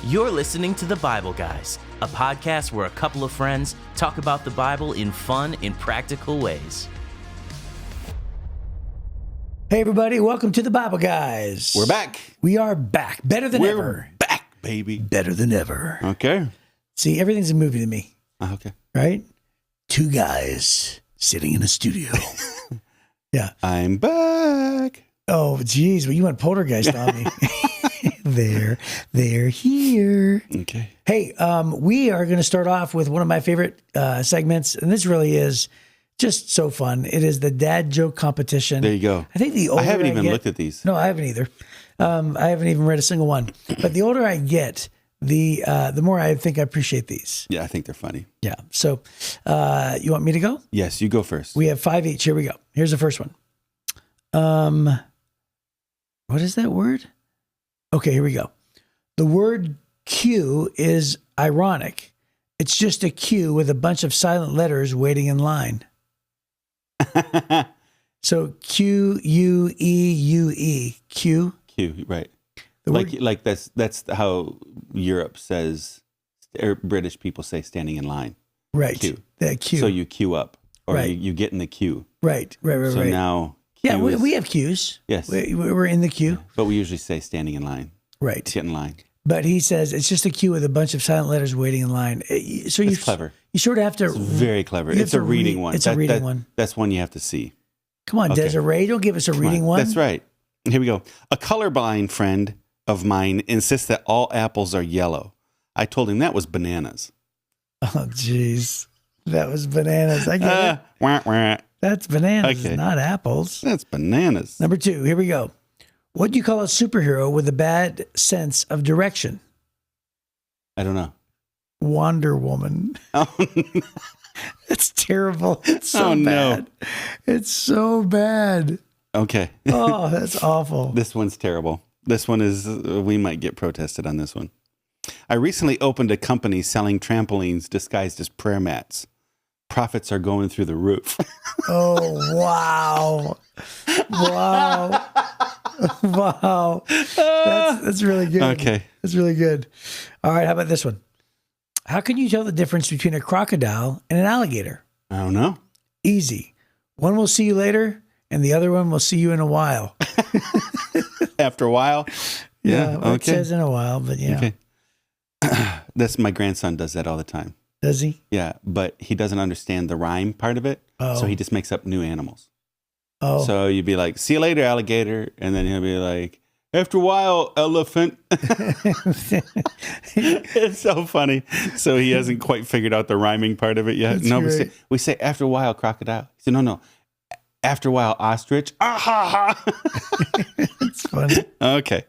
You're listening to The Bible Guys, a podcast where a couple of friends talk about the Bible in fun and practical ways. Hey, everybody. Welcome to The Bible Guys. We're back. We are back. Better than ever. We're back, baby. Better than ever. Okay. See, everything's a movie to me. Okay. Right? Two guys sitting in a studio. Yeah. I'm back. Oh, geez. Well, you went poltergeist on me. They're here. Okay. Hey, we are going to start off with one of my favorite segments, and this really is just so fun. It is the dad joke competition. There you go. I think the older I haven't even get, looked at these. No, I haven't either. I haven't even read a single one. But the older I get, the more I think I appreciate these. Yeah, I think they're funny. Yeah. So, you want me to go? Yes, you go first. We have 5 each. Here we go. Here's the first one. What is that word? Okay, here we go. The word queue is ironic. It's just a queue with a bunch of silent letters waiting in line. So Q-U-E-U-E. Q. Q, right. The word, Like that's how Europe says, or British people say standing in line. right. Queue. That queue. So you queue up, or Right. you get in the queue. Right. So right. now Yeah, queue is- we have queues. Yes. We're in the queue. But we usually say standing in line. Right. Get in line. But he says it's just a queue with a bunch of silent letters waiting in line. So It's clever. You sort of have to. It's very clever. You have It's a to reading read- one. it's a reading one. That's one you have to see. Come on, Okay. Desiree, don't give us a reading one. That's right. Here we go. A colorblind friend of mine insists that all apples are yellow. I told him that was bananas. Oh, jeez. That was bananas. I get it. Wah, wah. That's bananas, Okay. not apples. That's bananas. Number 2, here we go. What do you call a superhero with a bad sense of direction? I don't know. Wonder Woman. Oh, It's terrible. It's so Oh, no. bad. It's so bad. okay. Oh, that's awful. This one's terrible. This one is, we might get protested on this one. I recently opened a company selling trampolines disguised as prayer mats. Profits are going through the roof. Oh, wow. Wow. Wow. That's really good. Okay. That's really good. All right. How about this one? How can you tell the difference between a crocodile and an alligator? I don't know. Easy. One will see you later, and the other one will see you in a while. After a while. Well, Okay. it says in a while, but yeah. Okay. That's my grandson does that all the time. Does he? Yeah, but he doesn't understand the rhyme part of it. Oh. So he just makes up new animals. Oh. So you'd be like, see you later, alligator. And then he'll be like, after a while, elephant. It's so funny. So he hasn't quite figured out the rhyming part of it yet. That's No, great. we say after a while, crocodile. He said, no. After a while, ostrich. Ah, ha, ha. It's funny. Okay.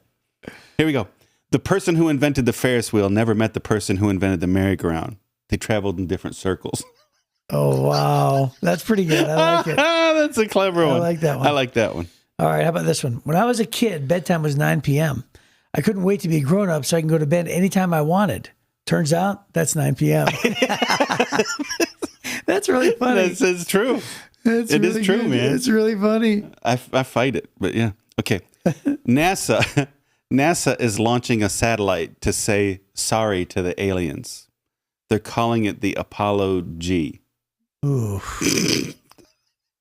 Here we go. The person who invented the Ferris wheel never met the person who invented the merry-go-round. They traveled in different circles. Oh, wow. That's pretty good. I like it. That's a clever one. I like that one. I like that one. All right. How about this one? When I was a kid, bedtime was 9 p.m. I couldn't wait to be a grown up so I can go to bed anytime I wanted. Turns out that's 9 p.m. That's really funny. That's true. It is true, man. It's really funny. I fight it, but yeah. Okay. NASA is launching a satellite to say sorry to the aliens. They're calling it the Apollo G. Oof.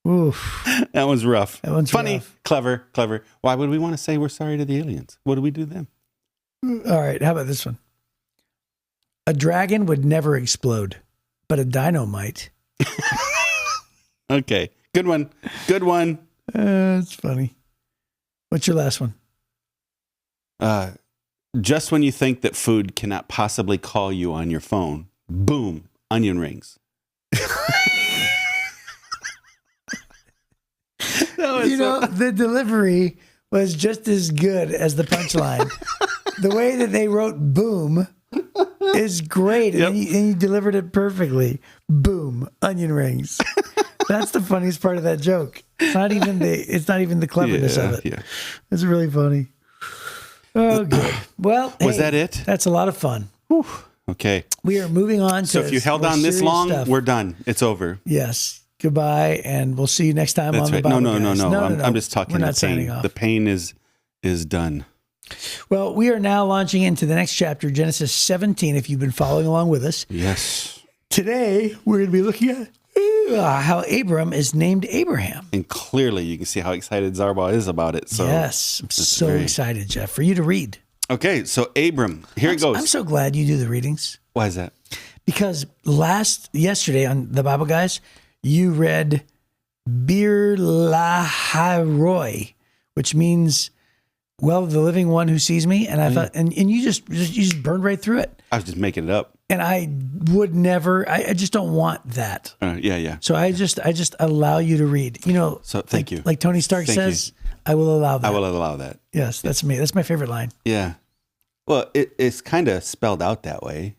Oof. That was rough. That one's funny, rough. clever. Why would we want to say we're sorry to the aliens? What do we do then? All right. How about this one? A dragon would never explode, but a dino might. Okay. Good one. It's funny. What's your last one? Just when you think that food cannot possibly call you on your phone, boom, onion rings. The delivery was just as good as the punchline. The way that they wrote boom is great. Yep. And you delivered it perfectly. Boom, onion rings. That's the funniest part of that joke. It's not even the cleverness of it. Yeah. It's really funny. Oh, good. Well, Was that it? That's a lot of fun. Whew. Okay. We are moving on to So if you held more on this serious long, stuff. we're done. It's over. Yes. Goodbye, and we'll see you next time That's on the right. Bible No. Guys. I'm just talking We're the not signing pain. off. The pain is done. Well, we are now launching into the next chapter, Genesis 17, if you've been following along with us. Yes. Today, we're going to be looking at how Abram is named Abraham. And clearly you can see how excited Zarba is about it. So yes, I'm so excited, Jeff, for you to read. Okay, so Abram, here it goes. I'm so glad you do the readings. Why is that? Because yesterday on the Bible Guys, you read Bir Laharoy, which means, well, the living one who sees me. And I thought, and you just burned right through it. I was just making it up. And I would never, I just don't want that. Yeah. So I just allow you to read, So thank you. Like Tony Stark says, I will allow that. I will allow that. Yes, that's me. That's my favorite line. Yeah. Well, it's kind of spelled out that way,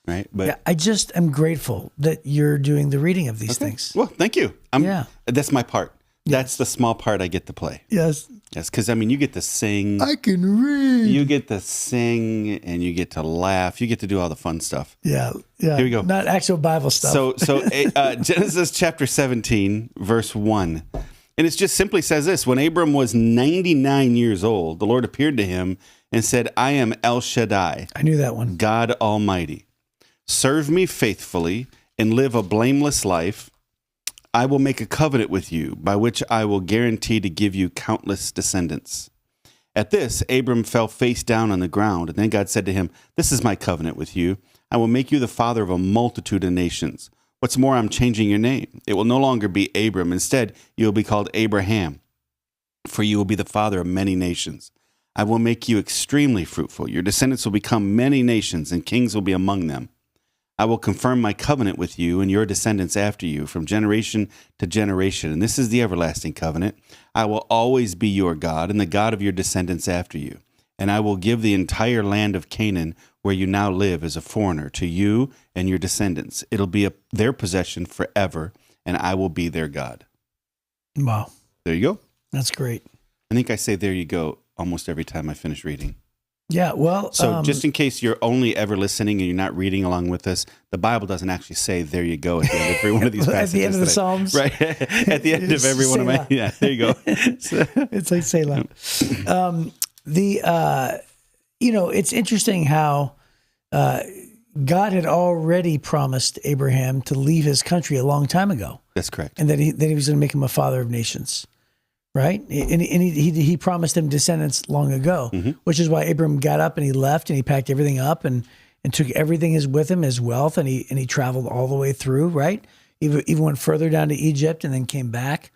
right? But yeah, I just am grateful that you're doing the reading of these things. Well, thank you. That's my part. Yes. That's the small part I get to play. Yes. Yes, because you get to sing. I can read. You get to sing and you get to laugh. You get to do all the fun stuff. Yeah. Here we go. Not actual Bible stuff. So Genesis chapter 17, verse 1. And it just simply says this: when Abram was 99 years old, the Lord appeared to him and said, I am El Shaddai. I knew that one. God Almighty. Serve me faithfully and live a blameless life. I will make a covenant with you by which I will guarantee to give you countless descendants. At this, Abram fell face down on the ground, and then God said to him, this is my covenant with you. I will make you the father of a multitude of nations. What's more, I'm changing your name. It will no longer be Abram. Instead, you will be called Abraham, for you will be the father of many nations. I will make you extremely fruitful. Your descendants will become many nations, and kings will be among them. I will confirm my covenant with you and your descendants after you from generation to generation. And this is the everlasting covenant. I will always be your God and the God of your descendants after you. And I will give the entire land of Canaan where you now live as a foreigner to you and your descendants. It'll be their possession forever, and I will be their God. Wow. There you go. That's great. I think I say there you go almost every time I finish reading. Yeah, well... So just in case you're only ever listening and you're not reading along with us, the Bible doesn't actually say, there you go, at the end of every one of these passages. At the end of the Psalms. Right. At the end of every one of my... Yeah, there you go. It's like Selah. It's interesting how God had already promised Abraham to leave his country a long time ago. That's correct. And that he was going to make him a father of nations. Right? And he promised him descendants long ago, which is why Abram got up and he left and he packed everything up and took everything with him, his wealth, and he traveled all the way through, right? Even went further down to Egypt and then came back.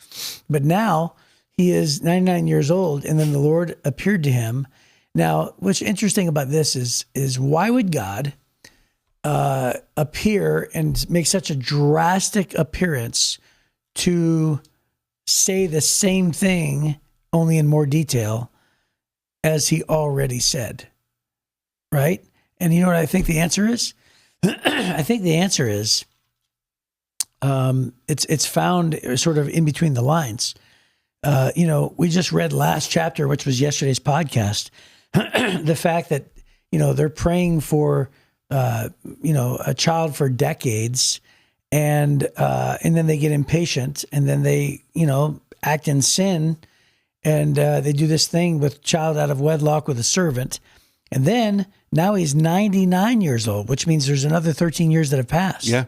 But now he is 99 years old, and then the Lord appeared to him. Now, what's interesting about this is why would God appear and make such a drastic appearance to say the same thing, only in more detail, as he already said, right? And you know what I think the answer is? I think the answer is it's found sort of in between the lines. We just read last chapter, which was yesterday's podcast, the fact that, they're praying for, a child for decades, and then they get impatient, and then they, act in sin, and they do this thing with child out of wedlock with a servant. And then now he's 99 years old, which means there's another 13 years that have passed. Yeah.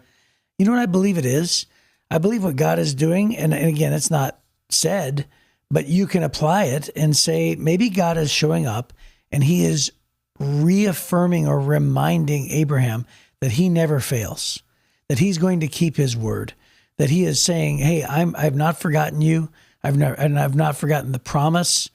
You know what I believe it is? I believe what God is doing, and again, it's not said, but you can apply it and say, maybe God is showing up and he is reaffirming or reminding Abraham that he never fails, that he's going to keep his word, that he is saying, hey, I've not forgotten you. I've not forgotten the promise,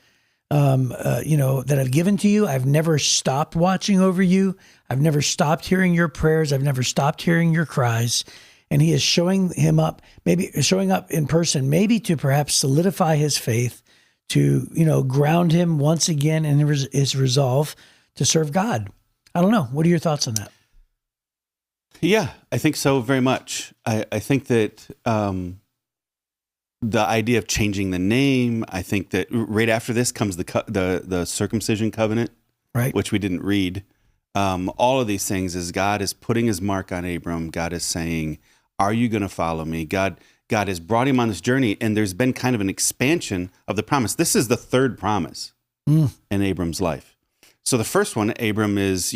that I've given to you. I've never stopped watching over you. I've never stopped hearing your prayers. I've never stopped hearing your cries. And he is showing up in person, maybe to perhaps solidify his faith, to, ground him once again in his resolve to serve God. I don't know. What are your thoughts on that? Yeah, I think so very much. I think that the idea of changing the name, I think that right after this comes the circumcision covenant, right, which we didn't read. All of these things is God is putting his mark on Abram. God is saying, are you going to follow me? God has brought him on this journey, and there's been kind of an expansion of the promise. This is the third promise in Abram's life. So the first one, Abram is,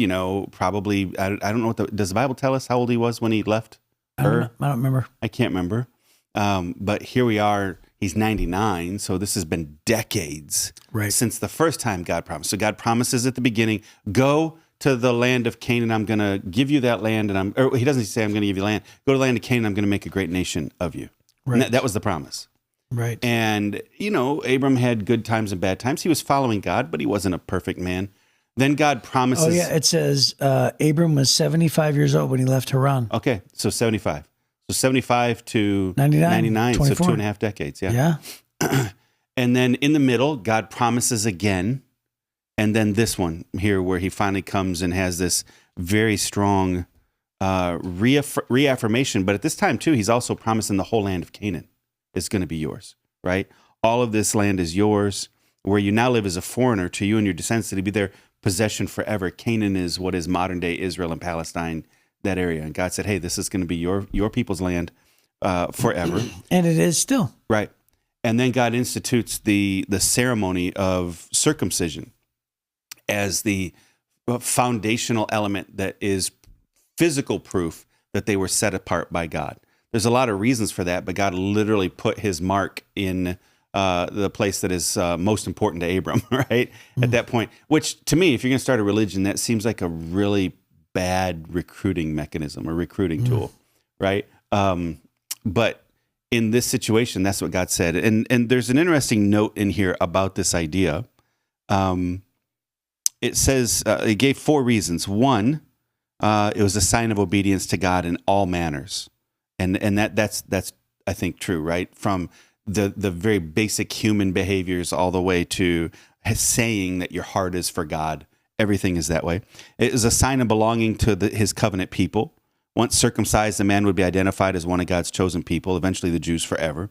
probably, I don't know does the Bible tell us how old he was when he left? I don't remember. I can't remember. But here we are, he's 99. So this has been decades since the first time God promised. So God promises at the beginning, go to the land of Canaan. I'm going to give you that land. He doesn't say I'm going to give you land. Go to the land of Canaan. I'm going to make a great nation of you. Right. And that was the promise. Right. And, Abram had good times and bad times. He was following God, but he wasn't a perfect man. Then God promises. Oh, yeah. It says Abram was 75 years old when he left Haran. Okay. So 75. So 75 to 99. So 2.5 decades. Yeah. Yeah. And then in the middle, God promises again. And then this one here where he finally comes and has this very strong reaffirmation. But at this time, too, he's also promising the whole land of Canaan is going to be yours, right? All of this land is yours. Where you now live as a foreigner, to you and your descendants to be their possession forever. Canaan is what is modern day Israel and Palestine, that area. And God said, hey, this is going to be your people's land forever. And it is still. Right. And then God institutes the ceremony of circumcision as the foundational element that is physical proof that they were set apart by God. There's a lot of reasons for that, but God literally put his mark in the place that is most important to Abram, right? At that point, which to me, if you're going to start a religion, that seems like a really bad recruiting mechanism or recruiting tool, right? But in this situation, that's what God said. And there's an interesting note in here about this idea. It says, it gave 4 reasons. One, it was a sign of obedience to God in all manners. And that's I think true, right? From the very basic human behaviors all the way to saying that your heart is for God. Everything is that way. It is a sign of belonging to his covenant people. Once circumcised, the man would be identified as one of God's chosen people, eventually the Jews forever.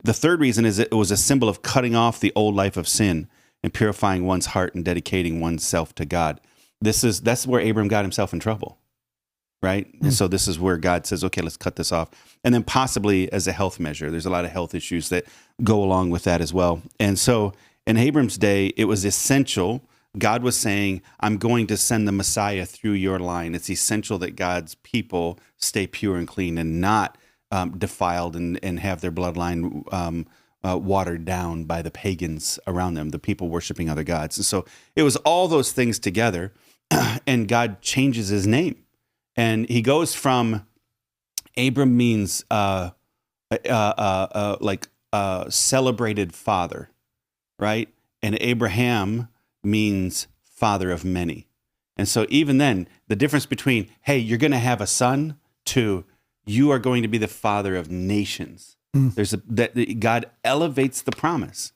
The third reason is it was a symbol of cutting off the old life of sin and purifying one's heart and dedicating oneself to God. That's where Abram got himself in trouble. Right? And so this is where God says, okay, let's cut this off. And then possibly as a health measure, there's a lot of health issues that go along with that as well. And so in Abram's day, it was essential. God was saying, I'm going to send the Messiah through your line. It's essential that God's people stay pure and clean and not defiled and have their bloodline watered down by the pagans around them, the people worshiping other gods. And so it was all those things together, and God changes his name. And he goes from Abram means celebrated father, right? And Abraham means father of many. And so even then, the difference between, hey, you're going to have a son, to you are going to be the father of nations. That God elevates the promise.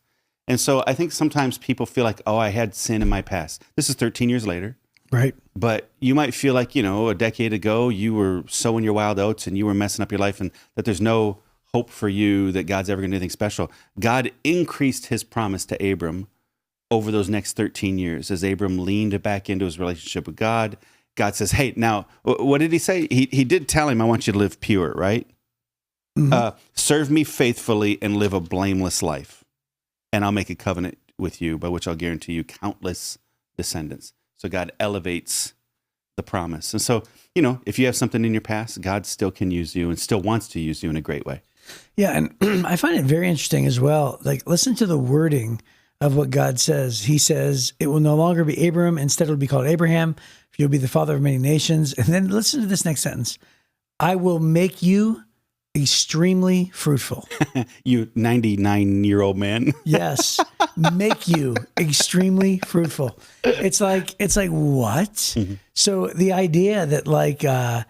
And so I think sometimes people feel like, oh, I had sin in my past. This is 13 years later. Right. But you might feel like, a decade ago, you were sowing your wild oats and you were messing up your life, and that there's no hope for you, that God's ever going to do anything special. God increased his promise to Abram over those next 13 years as Abram leaned back into his relationship with God. God says, hey, now, what did he say? He did tell him, I want you to live pure, right? Mm-hmm. Serve me faithfully and live a blameless life, and I'll make a covenant with you by which I'll guarantee you countless descendants. So God elevates the promise. And so, if you have something in your past, God still can use you and still wants to use you in a great way. Yeah, and I find it very interesting as well. Like, listen to the wording of what God says. He says, it will no longer be Abram. Instead, it will be called Abraham. You'll be the father of many nations. And then listen to this next sentence. I will make you extremely fruitful. You 99-year-old man. Yes. Make you extremely fruitful. It's like what? Mm-hmm. So the idea that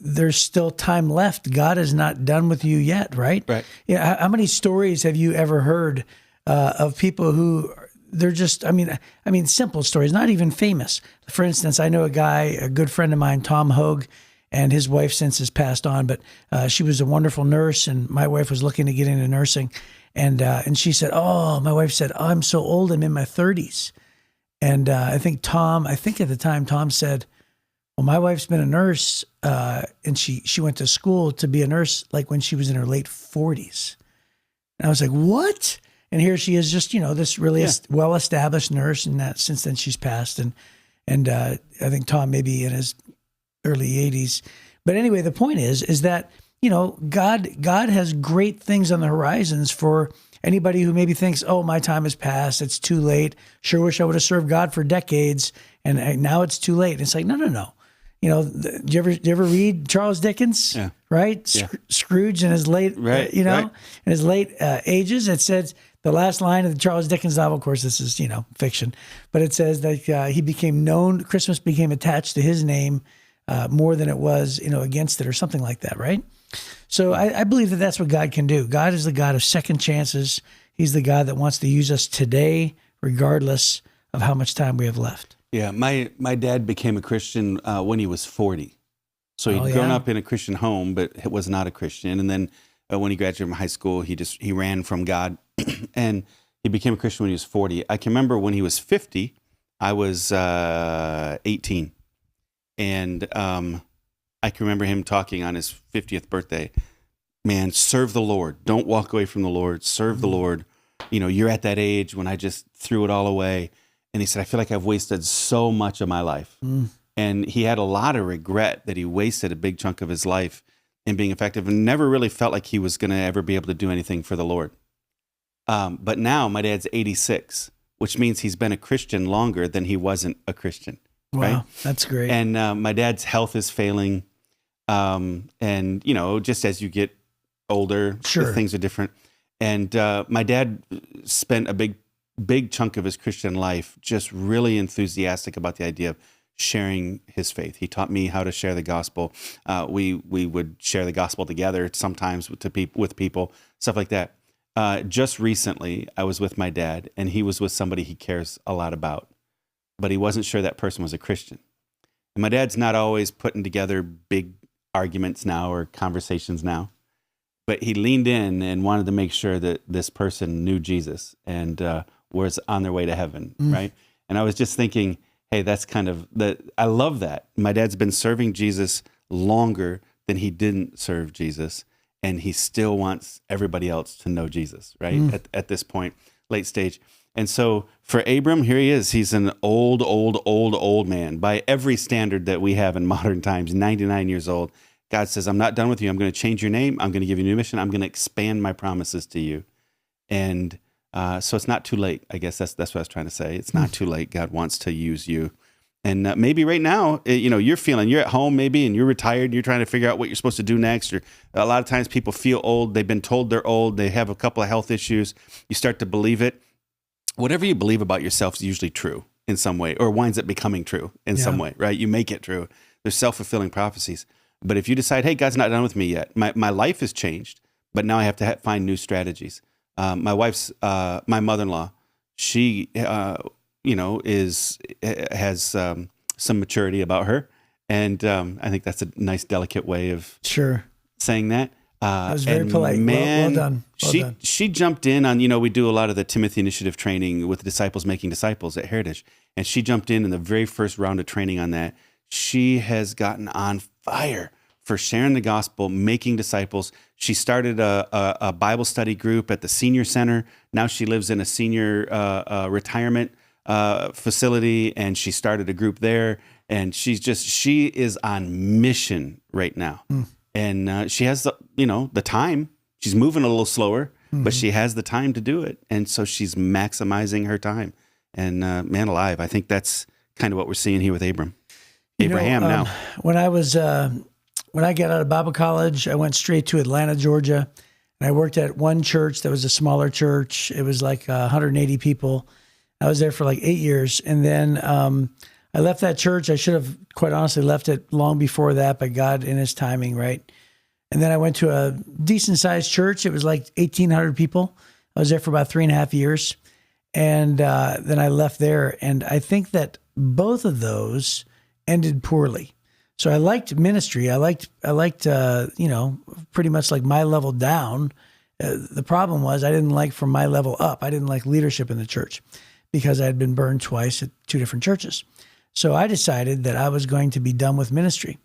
there's still time left. God is not done with you yet, right? Right. Yeah. How many stories have you ever heard of people who they're just, I mean, simple stories, not even famous. For instance, I know a good friend of mine, Tom Hogue, and his wife since has passed on, but she was a wonderful nurse, and my wife was looking to get into nursing. And she said, my wife said, I'm so old, I'm in my 30s. And I think at the time, Tom said, well, my wife's been a nurse, and she went to school to be a nurse like when she was in her late 40s. And I was like, what? And here she is, just this really well-established nurse, and that since then she's passed, and I think Tom maybe in his early 80s. But anyway, the point is that God has great things on the horizons for anybody who maybe thinks, oh, my time has passed, it's too late. Sure wish I would have served God for decades, and now it's too late. And it's like, no. Do you ever read Charles Dickens? Yeah. Right? Yeah. Scrooge in his late, in his late ages. It says the last line of the Charles Dickens novel. Of course, this is fiction, but it says that he became known. Christmas became attached to his name more than it was against it, or something like that. Right? So I believe that that's what God can do. God is the God of second chances. He's the God that wants to use us today, regardless of how much time we have left. Yeah, my dad became a Christian when he was 40. So he'd grown up in a Christian home, but was not a Christian. And then when he graduated from high school, he ran from God, and he became a Christian when he was 40. I can remember when he was 50, I was 18. And I can remember him talking on his 50th birthday, man, serve the Lord. Don't walk away from the Lord. Serve the Lord. You're at that age when I just threw it all away. And he said, I feel like I've wasted so much of my life. And he had a lot of regret that he wasted a big chunk of his life in being effective, and never really felt like he was going to ever be able to do anything for the Lord. But now my dad's 86, which means he's been a Christian longer than he wasn't a Christian. Wow, right? That's great. And my dad's health is failing. And, just as you get older, things are different. And my dad spent a big chunk of his Christian life just really enthusiastic about the idea of sharing his faith. He taught me how to share the gospel. We would share the gospel together sometimes with people, stuff like that. Just recently, I was with my dad, and he was with somebody he cares a lot about, but he wasn't sure that person was a Christian. And my dad's not always putting together big arguments now or conversations now, but he leaned in and wanted to make sure that this person knew Jesus and was on their way to heaven, right? And I was just thinking, hey, that's kind of I love that. My dad's been serving Jesus longer than he didn't serve Jesus, and he still wants everybody else to know Jesus, right? At this point, late stage. And so for Abram, here he is. He's an old man by every standard that we have in modern times, 99 years old. God says, I'm not done with you. I'm going to change your name. I'm going to give you a new mission. I'm going to expand my promises to you. And so it's not too late. I guess that's what I was trying to say. It's not too late. God wants to use you. And maybe right now, you're at home maybe, and you're retired, and you're trying to figure out what you're supposed to do next. Or a lot of times people feel old. They've been told they're old. They have a couple of health issues. You start to believe it. Whatever you believe about yourself is usually true in some way, or winds up becoming true in some way, right? You make it true. There's self-fulfilling prophecies. But if you decide, hey, God's not done with me yet. My life has changed, but now I have to find new strategies. My wife's, my mother-in-law, she, has some maturity about her. And I think that's a nice, delicate way of saying that. That was very polite. Man, well done. She jumped in on, we do a lot of the Timothy Initiative training with disciples making disciples at Heritage. And she jumped in the very first round of training on that. She has gotten on fire for sharing the gospel, making disciples. She started a Bible study group at the senior center. Now she lives in a senior retirement facility, and she started a group there. And she is on mission right now. And she has the time. She's moving a little slower, but she has the time to do it. And so she's maximizing her time. And man alive, I think that's kind of what we're seeing here with Abraham now. When I got out of Bible college, I went straight to Atlanta, Georgia. And I worked at one church that was a smaller church. It was like 180 people. I was there for like 8 years. And then I left that church. I should have, quite honestly, left it long before that, but God in his timing, right? And then I went to a decent-sized church. It was like 1,800 people. I was there for about 3.5 years. And then I left there. And I think that both of those ended poorly. So I liked ministry. I liked pretty much like my level down. The problem was I didn't like from my level up. I didn't like leadership in the church because I had been burned twice at 2 different churches. So I decided that I was going to be done with ministry.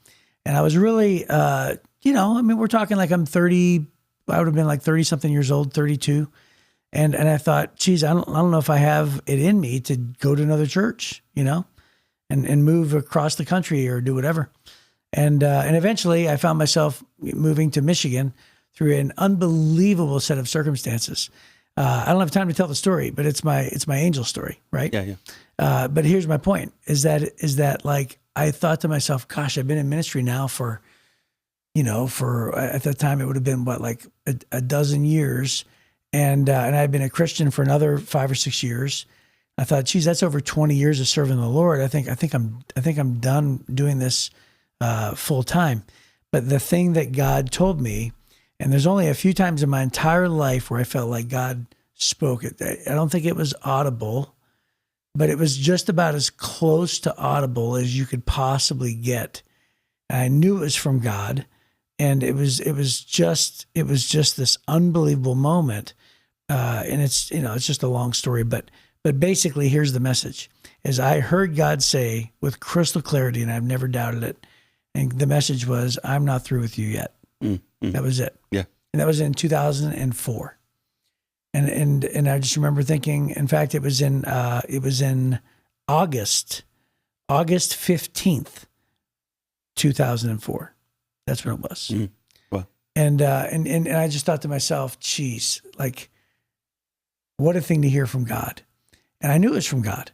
And I was really, we're talking like I'm 30, I would have been like 30 something years old, 32. And I thought, geez, I don't know if I have it in me to go to another church, and move across the country or do whatever. And eventually I found myself moving to Michigan through an unbelievable set of circumstances. I don't have time to tell the story, but it's my angel story, right? Yeah. But here's my point: is that like I thought to myself, gosh, I've been in ministry now for at that time it would have been like a dozen years, and I'd been a Christian for another 5 or 6 years. I thought, geez, that's over 20 years of serving the Lord. I think I'm done doing this full time. But the thing that God told me, and there's only a few times in my entire life where I felt like God spoke it. I don't think it was audible, but it was just about as close to audible as you could possibly get. And I knew it was from God, and it was just this unbelievable moment. And it's just a long story, but basically here's the message: is I heard God say with crystal clarity, and I've never doubted it. And the message was, "I'm not through with you yet." That was it. Yeah. And that was in 2004. And I just remember thinking, in fact, it was in August 15th, 2004. That's when it was. Wow. And I just thought to myself, geez, like, what a thing to hear from God. And I knew it was from God.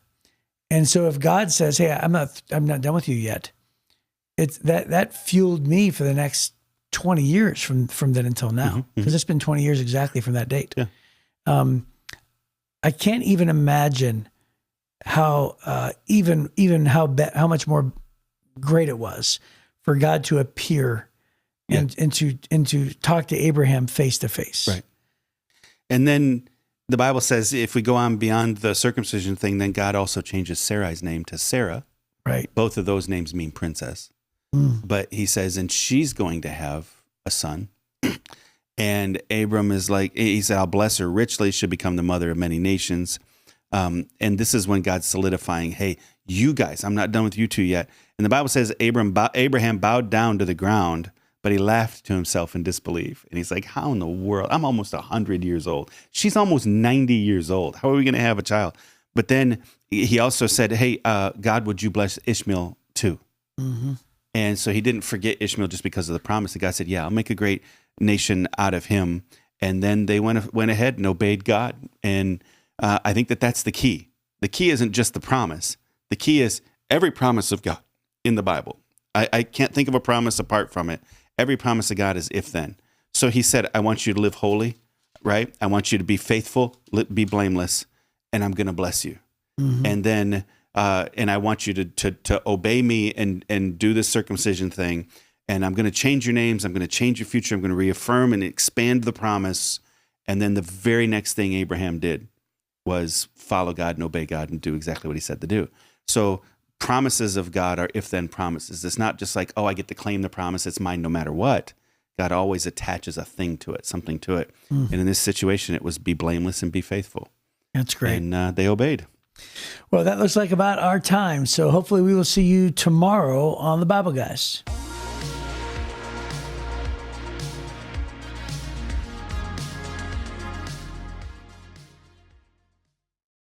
And so if God says, "Hey, I'm not done with you yet," it's that fueled me for the next 20 years from then until now, because it's been 20 years exactly from that date. Yeah. I can't even imagine how how much more great it was for God to appear and to talk to Abraham face to face. Right. And then the Bible says if we go on beyond the circumcision thing, then God also changes Sarai's name to Sarah. Right. Both of those names mean princess. But he says, and she's going to have a son. And Abram is like, he said, "I'll bless her richly. She'll become the mother of many nations." And this is when God's solidifying, hey, you guys, I'm not done with you two yet. And the Bible says Abraham bowed down to the ground, but he laughed to himself in disbelief. And he's like, how in the world? I'm almost 100 years old. She's almost 90 years old. How are we going to have a child? But then he also said, hey, God, would you bless Ishmael too? And so he didn't forget Ishmael just because of the promise. And God said, yeah, I'll make a great nation out of him. And then they went ahead and obeyed God. And I think that's the key. The key isn't just the promise. The key is every promise of God in the Bible. I can't think of a promise apart from it. Every promise of God is if then. So he said, I want you to live holy, right? I want you to be faithful, be blameless, and I'm going to bless you. And then and I want you to obey me and do this circumcision thing. And I'm going to change your names. I'm going to change your future. I'm going to reaffirm and expand the promise. And then the very next thing Abraham did was follow God and obey God and do exactly what he said to do. So promises of God are if-then promises. It's not just like, oh, I get to claim the promise. It's mine no matter what. God always attaches a thing to it, something to it. And in this situation, it was be blameless and be faithful. That's great. And they obeyed. Well, that looks like about our time. So hopefully we will see you tomorrow on the Bible Guys.